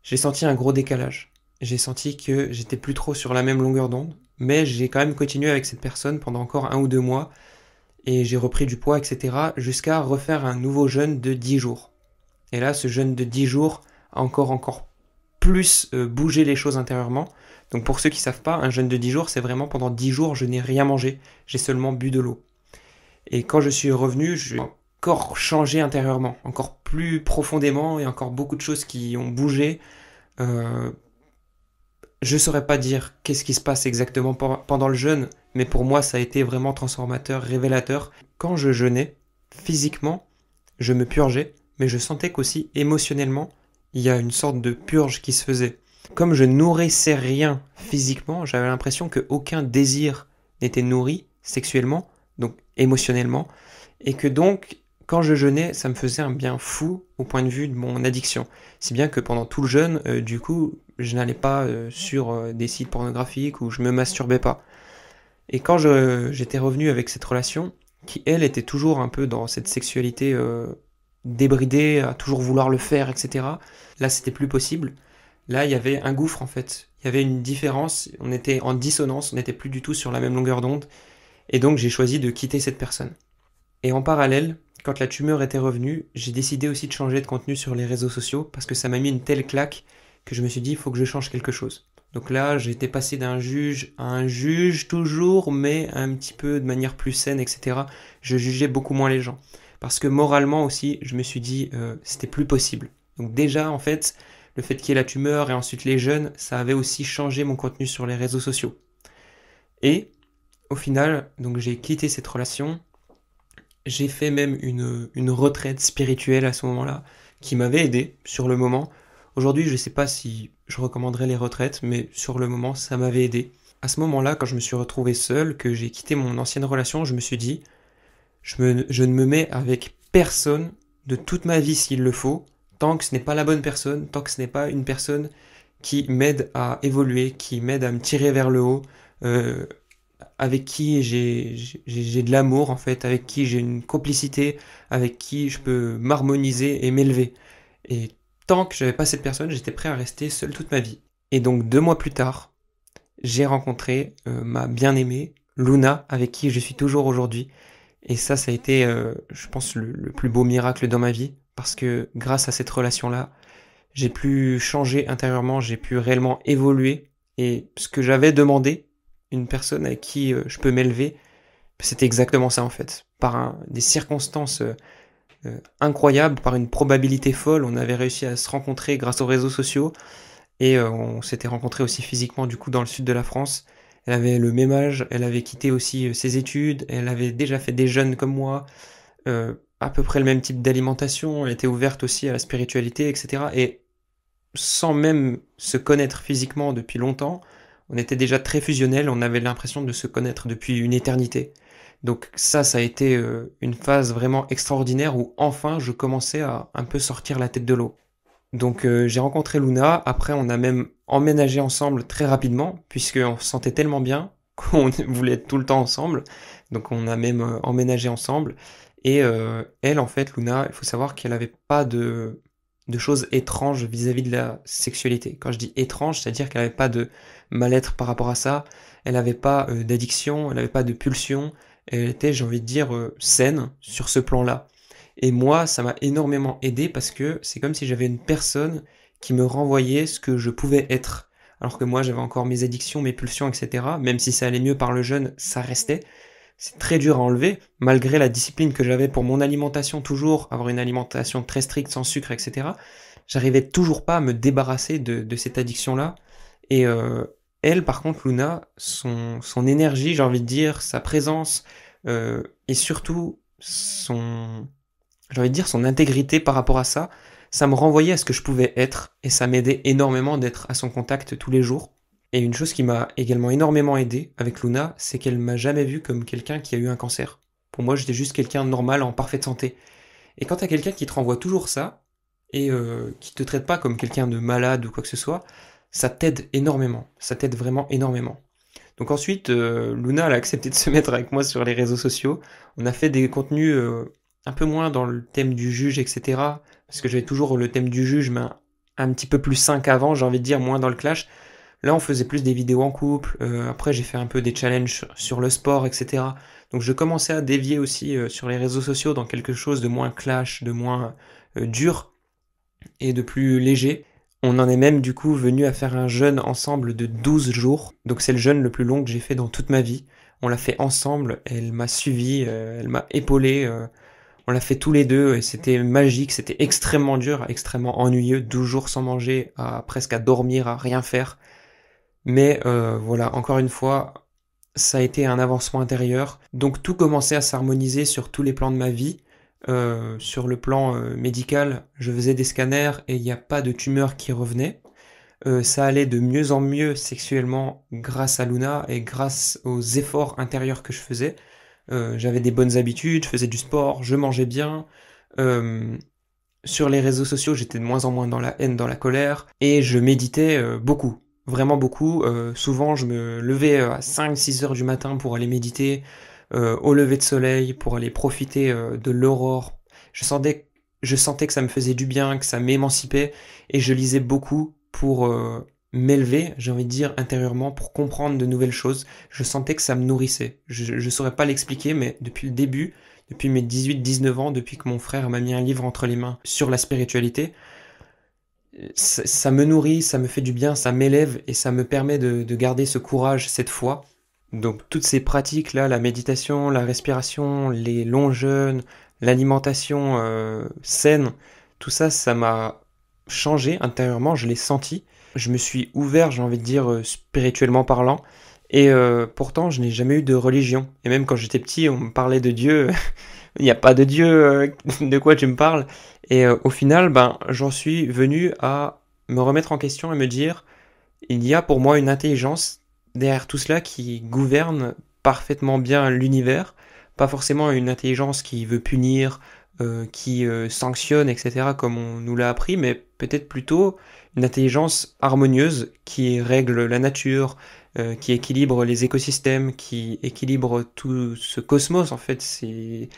j'ai senti un gros décalage. J'ai senti que j'étais plus trop sur la même longueur d'onde, mais j'ai quand même continué avec cette personne pendant encore 1 ou 2 mois, et j'ai repris du poids, etc., jusqu'à refaire un nouveau jeûne de 10 jours. Et là, ce jeûne de 10 jours a encore plus bougé les choses intérieurement. Donc pour ceux qui ne savent pas, un jeûne de 10 jours, c'est vraiment pendant 10 jours, je n'ai rien mangé, j'ai seulement bu de l'eau. Et quand je suis revenu, j'ai encore changé intérieurement, encore plus profondément, et encore beaucoup de choses qui ont bougé. Je ne saurais pas dire qu'est-ce qui se passe exactement pendant le jeûne, mais pour moi, ça a été vraiment transformateur, révélateur. Quand je jeûnais, physiquement, je me purgeais, mais je sentais qu'aussi émotionnellement, il y a une sorte de purge qui se faisait. Comme je nourrissais rien physiquement, j'avais l'impression qu'aucun désir n'était nourri sexuellement, donc émotionnellement, et que donc quand je jeûnais, ça me faisait un bien fou au point de vue de mon addiction. Si bien que pendant tout le jeûne, du coup, je n'allais pas sur des sites pornographiques ou je me masturbais pas. Et quand j'étais revenu avec cette relation, qui elle était toujours un peu dans cette sexualité débridée, à toujours vouloir le faire, etc. Là, c'était plus possible. Là, il y avait un gouffre en fait. Il y avait une différence. On était en dissonance. On n'était plus du tout sur la même longueur d'onde. Et donc, j'ai choisi de quitter cette personne. Et en parallèle, quand la tumeur était revenue, j'ai décidé aussi de changer de contenu sur les réseaux sociaux parce que ça m'a mis une telle claque que je me suis dit, il faut que je change quelque chose. Donc là, j'étais passé d'un juge à un juge toujours, mais un petit peu de manière plus saine, etc. Je jugeais beaucoup moins les gens. Parce que moralement aussi, je me suis dit, c'était plus possible. Donc déjà, en fait, le fait qu'il y ait la tumeur et ensuite les jeunes, ça avait aussi changé mon contenu sur les réseaux sociaux. Et au final, donc j'ai quitté cette relation. J'ai fait même une retraite spirituelle à ce moment-là, qui m'avait aidé sur le moment. Aujourd'hui, je ne sais pas si je recommanderais les retraites, mais sur le moment, ça m'avait aidé. À ce moment-là, quand je me suis retrouvé seul, que j'ai quitté mon ancienne relation, je me suis dit, je ne me mets avec personne de toute ma vie s'il le faut, tant que ce n'est pas la bonne personne, tant que ce n'est pas une personne qui m'aide à évoluer, qui m'aide à me tirer vers le haut, euh, avec qui j'ai de l'amour en fait, avec qui j'ai une complicité, avec qui je peux m'harmoniser et m'élever. Et tant que j'avais pas cette personne, j'étais prêt à rester seul toute ma vie. Et donc 2 mois plus tard, j'ai rencontré ma bien-aimée Luna, avec qui je suis toujours aujourd'hui. Et ça a été, je pense, le plus beau miracle dans ma vie, parce que grâce à cette relation-là, j'ai pu changer intérieurement, j'ai pu réellement évoluer. Et ce que j'avais demandé, une personne à qui je peux m'élever, c'était exactement ça en fait. Des circonstances incroyables, par une probabilité folle, on avait réussi à se rencontrer grâce aux réseaux sociaux et on s'était rencontrés aussi physiquement du coup dans le sud de la France. Elle avait le même âge, elle avait quitté aussi ses études, elle avait déjà fait des jeûnes comme moi, à peu près le même type d'alimentation, elle était ouverte aussi à la spiritualité, etc. Et sans même se connaître physiquement depuis longtemps, on était déjà très fusionnels, on avait l'impression de se connaître depuis une éternité. Donc ça a été une phase vraiment extraordinaire où enfin je commençais à un peu sortir la tête de l'eau. Donc j'ai rencontré Luna, après on a même emménagé ensemble très rapidement, puisqu'on se sentait tellement bien qu'on voulait être tout le temps ensemble. Donc on a même emménagé ensemble. Et elle, en fait, Luna, il faut savoir qu'elle n'avait pas de choses étranges vis-à-vis de la sexualité. Quand je dis étrange, c'est-à-dire qu'elle n'avait pas de mal-être par rapport à ça, elle n'avait pas d'addiction, elle n'avait pas de pulsion, elle était, j'ai envie de dire, saine sur ce plan-là. Et moi, ça m'a énormément aidé parce que c'est comme si j'avais une personne qui me renvoyait ce que je pouvais être. Alors que moi, j'avais encore mes addictions, mes pulsions, etc. Même si ça allait mieux par le jeûne, ça restait. C'est très dur à enlever, malgré la discipline que j'avais pour mon alimentation, toujours avoir une alimentation très stricte, sans sucre, etc. J'arrivais toujours pas à me débarrasser de cette addiction-là. Et elle, par contre, Luna, son énergie, j'ai envie de dire, sa présence, et surtout j'ai envie de dire, son intégrité par rapport à ça, ça me renvoyait à ce que je pouvais être, et ça m'aidait énormément d'être à son contact tous les jours. Et une chose qui m'a également énormément aidé avec Luna, c'est qu'elle m'a jamais vu comme quelqu'un qui a eu un cancer. Pour moi, j'étais juste quelqu'un de normal, en parfaite santé. Et quand t'as quelqu'un qui te renvoie toujours ça, et qui te traite pas comme quelqu'un de malade ou quoi que ce soit, ça t'aide énormément. Ça t'aide vraiment énormément. Donc ensuite, Luna, elle a accepté de se mettre avec moi sur les réseaux sociaux. On a fait des contenus un peu moins dans le thème du juge, etc. Parce que j'avais toujours le thème du juge, mais un petit peu plus sain qu'avant, j'ai envie de dire, moins dans le clash. Là, on faisait plus des vidéos en couple. Après, j'ai fait un peu des challenges sur le sport, etc. Donc, je commençais à dévier aussi sur les réseaux sociaux dans quelque chose de moins clash, de moins dur et de plus léger. On en est même du coup venu à faire un jeûne ensemble de 12 jours. Donc, c'est le jeûne le plus long que j'ai fait dans toute ma vie. On l'a fait ensemble. Elle m'a suivi, elle m'a épaulé. On l'a fait tous les deux et c'était magique. C'était extrêmement dur, extrêmement ennuyeux. 12 jours sans manger, presque à dormir, à rien faire. Mais voilà, encore une fois, ça a été un avancement intérieur. Donc tout commençait à s'harmoniser sur tous les plans de ma vie. Sur le plan médical, je faisais des scanners et il n'y a pas de tumeur qui revenait. Ça allait de mieux en mieux sexuellement grâce à Luna et grâce aux efforts intérieurs que je faisais. j'avais des bonnes habitudes, je faisais du sport, je mangeais bien. Euh, sur les réseaux sociaux, j'étais de moins en moins dans la haine, dans la colère, et je méditais beaucoup, vraiment beaucoup. Souvent, je me levais à 5-6 heures du matin pour aller méditer, au lever de soleil, pour aller profiter de l'aurore. Je sentais, je sentais que ça me faisait du bien, que ça m'émancipait, et je lisais beaucoup pour m'élever, j'ai envie de dire, intérieurement, pour comprendre de nouvelles choses. Je sentais que ça me nourrissait. Je saurais pas l'expliquer, mais depuis le début, depuis mes 18-19 ans, depuis que mon frère m'a mis un livre entre les mains sur la spiritualité, ça me nourrit, ça me fait du bien, ça m'élève et ça me permet de garder ce courage, cette foi. Donc toutes ces pratiques-là, la méditation, la respiration, les longs jeûnes, l'alimentation saine, tout ça, ça m'a changé intérieurement, je l'ai senti. Je me suis ouvert, j'ai envie de dire, spirituellement parlant. Et pourtant, je n'ai jamais eu de religion. Et même quand j'étais petit, on me parlait de Dieu. Il n'y a pas de Dieu, de quoi tu me parles? Et au final, ben, j'en suis venu à me remettre en question et me dire, il y a pour moi une intelligence derrière tout cela qui gouverne parfaitement bien l'univers, pas forcément une intelligence qui veut punir, qui sanctionne, etc., comme on nous l'a appris, mais peut-être plutôt une intelligence harmonieuse qui règle la nature, qui équilibre les écosystèmes, qui équilibre tout ce cosmos, en fait, ces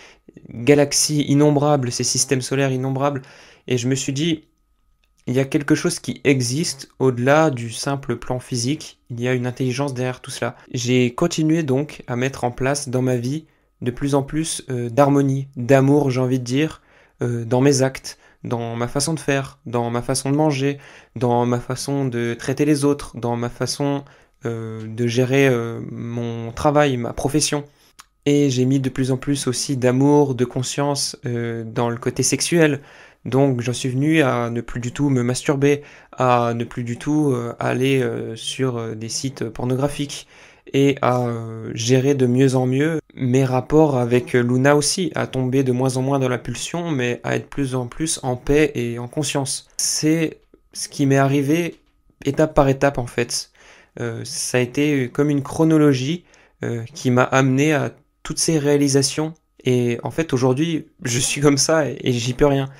galaxies innombrables, ces systèmes solaires innombrables. Et je me suis dit, il y a quelque chose qui existe au-delà du simple plan physique, il y a une intelligence derrière tout cela. J'ai continué donc à mettre en place dans ma vie de plus en plus d'harmonie, d'amour, j'ai envie de dire, dans mes actes, dans ma façon de faire, dans ma façon de manger, dans ma façon de traiter les autres, dans ma façon de gérer mon travail, ma profession. Et j'ai mis de plus en plus aussi d'amour, de conscience dans le côté sexuel. Donc j'en suis venu à ne plus du tout me masturber, à ne plus du tout aller sur des sites pornographiques et à gérer de mieux en mieux mes rapports avec Luna aussi, à tomber de moins en moins dans la pulsion, mais à être plus en plus en paix et en conscience. C'est ce qui m'est arrivé étape par étape en fait. Ça a été comme une chronologie qui m'a amené à toutes ces réalisations. Et en fait, aujourd'hui, je suis comme ça et j'y peux rien.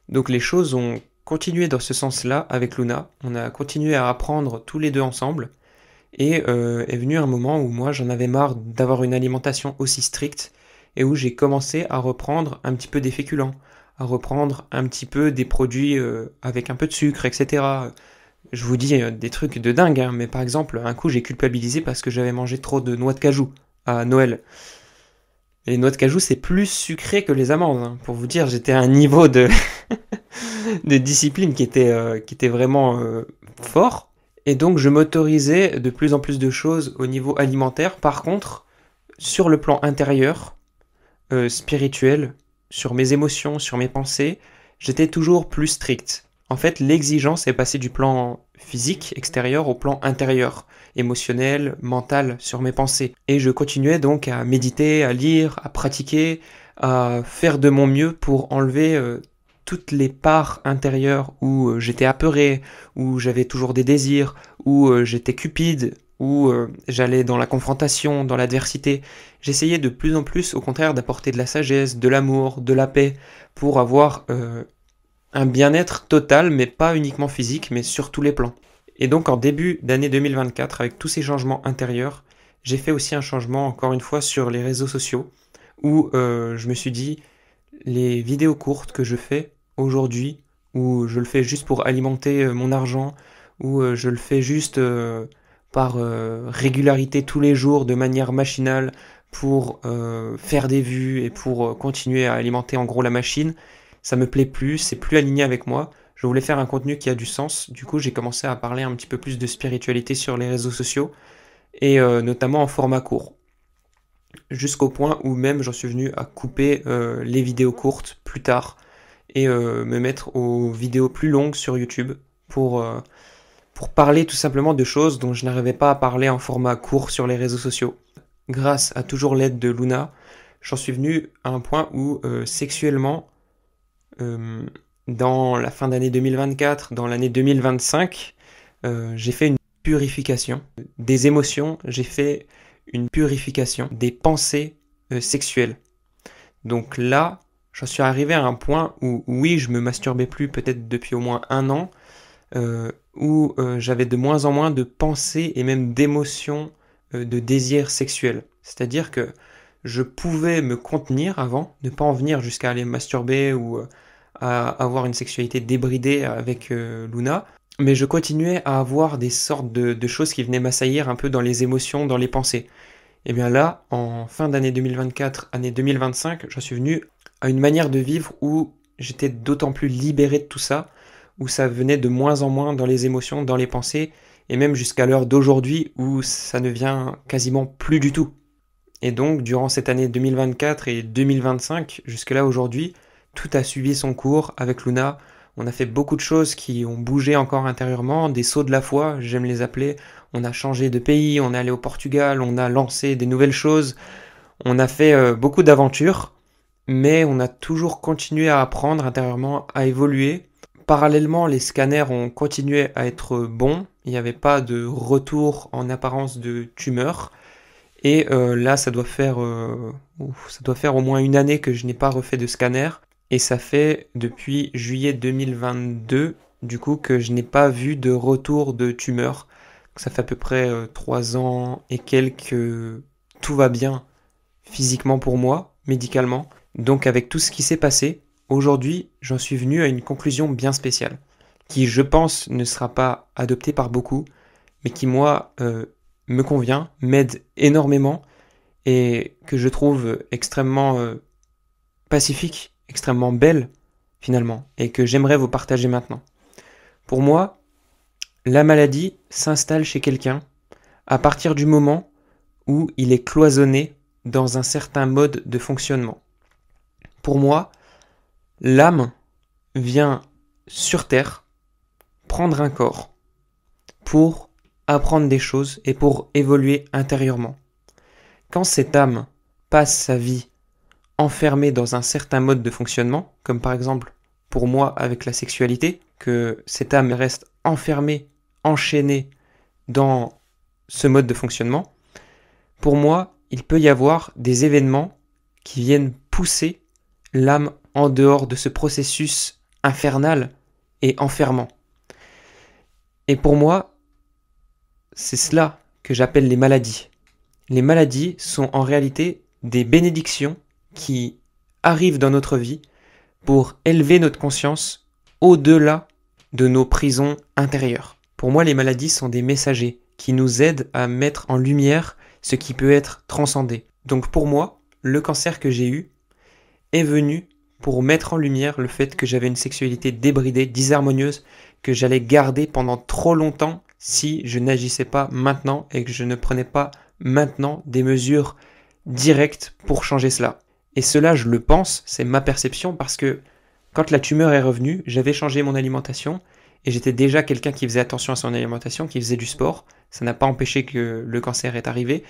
Donc les choses ont continué dans ce sens-là avec Luna. On a continué à apprendre tous les deux ensemble. Et est venu un moment où moi, j'en avais marre d'avoir une alimentation aussi stricte et où j'ai commencé à reprendre un petit peu des féculents, à reprendre un petit peu des produits avec un peu de sucre, etc. Je vous dis des trucs de dingue, hein, mais par exemple, un coup, j'ai culpabilisé parce que j'avais mangé trop de noix de cajou à Noël. Et les noix de cajou, c'est plus sucré que les amandes, hein. Pour vous dire, j'étais à un niveau de, de discipline qui était vraiment fort. Et donc, je m'autorisais de plus en plus de choses au niveau alimentaire. Par contre, sur le plan intérieur, spirituel, sur mes émotions, sur mes pensées, j'étais toujours plus strict. En fait, l'exigence est passée du plan physique, extérieur, au plan intérieur, émotionnel, mental, sur mes pensées. Et je continuais donc à méditer, à lire, à pratiquer, à faire de mon mieux pour enlever toutes les parts intérieures où j'étais apeuré, où j'avais toujours des désirs, où j'étais cupide, où j'allais dans la confrontation, dans l'adversité. J'essayais de plus en plus, au contraire, d'apporter de la sagesse, de l'amour, de la paix, pour avoir un bien-être total, mais pas uniquement physique, mais sur tous les plans. Et donc en début d'année 2024, avec tous ces changements intérieurs, j'ai fait aussi un changement, encore une fois, sur les réseaux sociaux, où je me suis dit, les vidéos courtes que je fais aujourd'hui, où je le fais juste pour alimenter mon argent, où je le fais juste par régularité tous les jours, de manière machinale, pour faire des vues et pour continuer à alimenter en gros la machine, ça me plaît plus, c'est plus aligné avec moi. Je voulais faire un contenu qui a du sens. Du coup, j'ai commencé à parler un petit peu plus de spiritualité sur les réseaux sociaux et notamment en format court. Jusqu'au point où même j'en suis venu à couper les vidéos courtes plus tard et me mettre aux vidéos plus longues sur YouTube pour parler tout simplement de choses dont je n'arrivais pas à parler en format court sur les réseaux sociaux. Grâce à toujours l'aide de Luna, j'en suis venu à un point où sexuellement, dans la fin d'année 2024, dans l'année 2025, j'ai fait une purification des émotions, j'ai fait une purification des pensées sexuelle. Donc là, j'en suis arrivé à un point où oui, je me masturbais plus peut-être depuis au moins 1 an, où j'avais de moins en moins de pensées et même d'émotions de désir sexuel. C'est-à-dire que je pouvais me contenir avant, ne pas en venir jusqu'à aller me masturber ou à avoir une sexualité débridée avec Luna, mais je continuais à avoir des sortes de choses qui venaient m'assaillir un peu dans les émotions, dans les pensées. Et bien là, en fin d'année 2024, année 2025, j'en suis venu à une manière de vivre où j'étais d'autant plus libéré de tout ça, où ça venait de moins en moins dans les émotions, dans les pensées, et même jusqu'à l'heure d'aujourd'hui où ça ne vient quasiment plus du tout. Et donc, durant cette année 2024 et 2025, jusque-là aujourd'hui, tout a suivi son cours avec Luna. On a fait beaucoup de choses qui ont bougé encore intérieurement, des sauts de la foi, j'aime les appeler. On a changé de pays, on est allé au Portugal, on a lancé des nouvelles choses, on a fait beaucoup d'aventures, mais on a toujours continué à apprendre intérieurement, à évoluer. Parallèlement, les scanners ont continué à être bons, il n'y avait pas de retour en apparence de tumeur. Et là, ça doit faire au moins 1 année que je n'ai pas refait de scanner. Et ça fait depuis juillet 2022, du coup, que je n'ai pas vu de retour de tumeur. Donc, ça fait à peu près 3 ans et quelques que tout va bien physiquement pour moi, médicalement. Donc avec tout ce qui s'est passé, aujourd'hui, j'en suis venu à une conclusion bien spéciale, qui je pense ne sera pas adoptée par beaucoup, mais qui moi me convient, m'aide énormément et que je trouve extrêmement pacifique, extrêmement belle finalement, et que j'aimerais vous partager maintenant. Pour moi, la maladie s'installe chez quelqu'un à partir du moment où il est cloisonné dans un certain mode de fonctionnement. Pour moi, l'âme vient sur Terre prendre un corps pour apprendre des choses et pour évoluer intérieurement. Quand cette âme passe sa vie enfermée dans un certain mode de fonctionnement, comme par exemple pour moi avec la sexualité, que cette âme reste enfermée, enchaînée dans ce mode de fonctionnement, pour moi, il peut y avoir des événements qui viennent pousser l'âme en dehors de ce processus infernal et enfermant. Et pour moi, c'est cela que j'appelle les maladies. Les maladies sont en réalité des bénédictions qui arrivent dans notre vie pour élever notre conscience au-delà de nos prisons intérieures. Pour moi, les maladies sont des messagers qui nous aident à mettre en lumière ce qui peut être transcendé. Donc pour moi, le cancer que j'ai eu est venu pour mettre en lumière le fait que j'avais une sexualité débridée, disharmonieuse, que j'allais garder pendant trop longtemps si je n'agissais pas maintenant et que je ne prenais pas maintenant des mesures directes pour changer cela. Et cela, je le pense, c'est ma perception parce que quand la tumeur est revenue, j'avais changé mon alimentation et j'étais déjà quelqu'un qui faisait attention à son alimentation, qui faisait du sport. Ça n'a pas empêché que le cancer est arrivé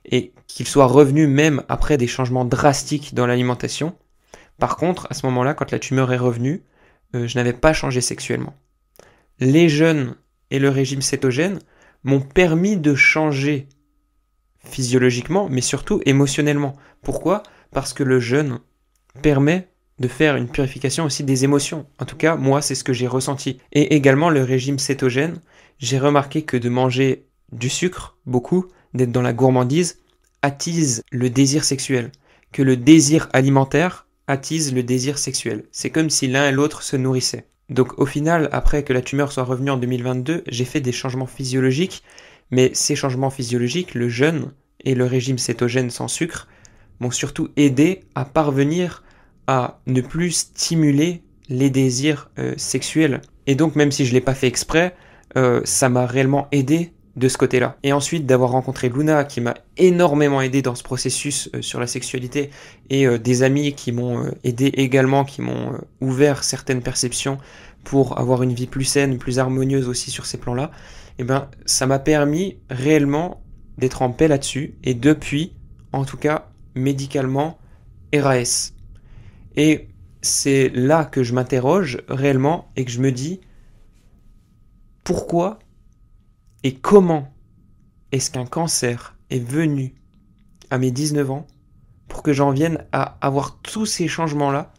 et qu'il soit revenu même après des changements drastiques dans l'alimentation. Par contre, à ce moment-là, quand la tumeur est revenue, je n'avais pas changé sexuellement. Les jeûnes et le régime cétogène m'ont permis de changer physiologiquement, mais surtout émotionnellement. Pourquoi ? Parce que le jeûne permet de faire une purification aussi des émotions. En tout cas, moi, c'est ce que j'ai ressenti. Et également, le régime cétogène, j'ai remarqué que de manger du sucre, beaucoup, d'être dans la gourmandise, attise le désir sexuel. Que le désir alimentaire attise le désir sexuel. C'est comme si l'un et l'autre se nourrissaient. Donc au final, après que la tumeur soit revenue en 2022, j'ai fait des changements physiologiques, mais ces changements physiologiques, le jeûne et le régime cétogène sans sucre, m'ont surtout aidé à parvenir à ne plus stimuler les désirs sexuels. Et donc même si je ne l'ai pas fait exprès, ça m'a réellement aidé de ce côté-là. Et ensuite d'avoir rencontré Luna qui m'a énormément aidé dans ce processus sur la sexualité et des amis qui m'ont aidé également, qui m'ont ouvert certaines perceptions pour avoir une vie plus saine, plus harmonieuse aussi sur ces plans-là, et ben ça m'a permis réellement d'être en paix là-dessus et depuis, en tout cas médicalement, RAS. Et c'est là que je m'interroge réellement et que je me dis pourquoi et comment est-ce qu'un cancer est venu à mes 19 ans pour que j'en vienne à avoir tous ces changements-là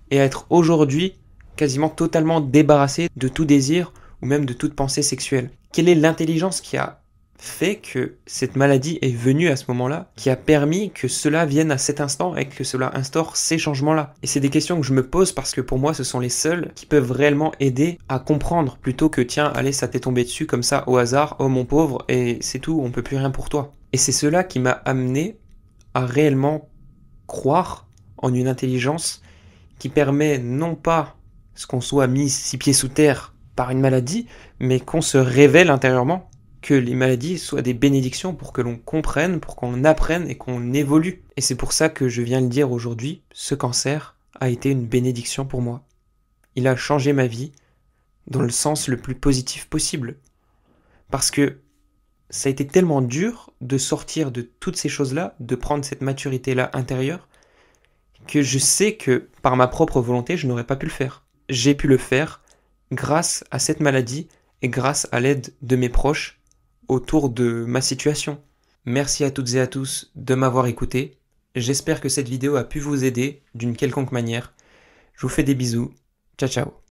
et à être aujourd'hui quasiment totalement débarrassé de tout désir ou même de toute pensée sexuelle. Quelle est l'intelligence qui a fait que cette maladie est venue à ce moment-là, qui a permis que cela vienne à cet instant et que cela instaure ces changements-là? Et c'est des questions que je me pose parce que pour moi, ce sont les seuls qui peuvent réellement aider à comprendre plutôt que tiens, allez, ça t'est tombé dessus comme ça au hasard, oh mon pauvre, et c'est tout, on peut plus rien pour toi. Et c'est cela qui m'a amené à réellement croire en une intelligence qui permet non pas ce qu'on soit mis 6 pieds sous terre par une maladie, mais qu'on se révèle intérieurement, que les maladies soient des bénédictions pour que l'on comprenne, pour qu'on apprenne et qu'on évolue. Et c'est pour ça que je viens le dire aujourd'hui, ce cancer a été une bénédiction pour moi. Il a changé ma vie dans le sens le plus positif possible. Parce que ça a été tellement dur de sortir de toutes ces choses-là, de prendre cette maturité-là intérieure, que je sais que par ma propre volonté, je n'aurais pas pu le faire. J'ai pu le faire grâce à cette maladie et grâce à l'aide de mes proches autour de ma situation. Merci à toutes et à tous de m'avoir écouté. J'espère que cette vidéo a pu vous aider d'une quelconque manière. Je vous fais des bisous. Ciao ciao.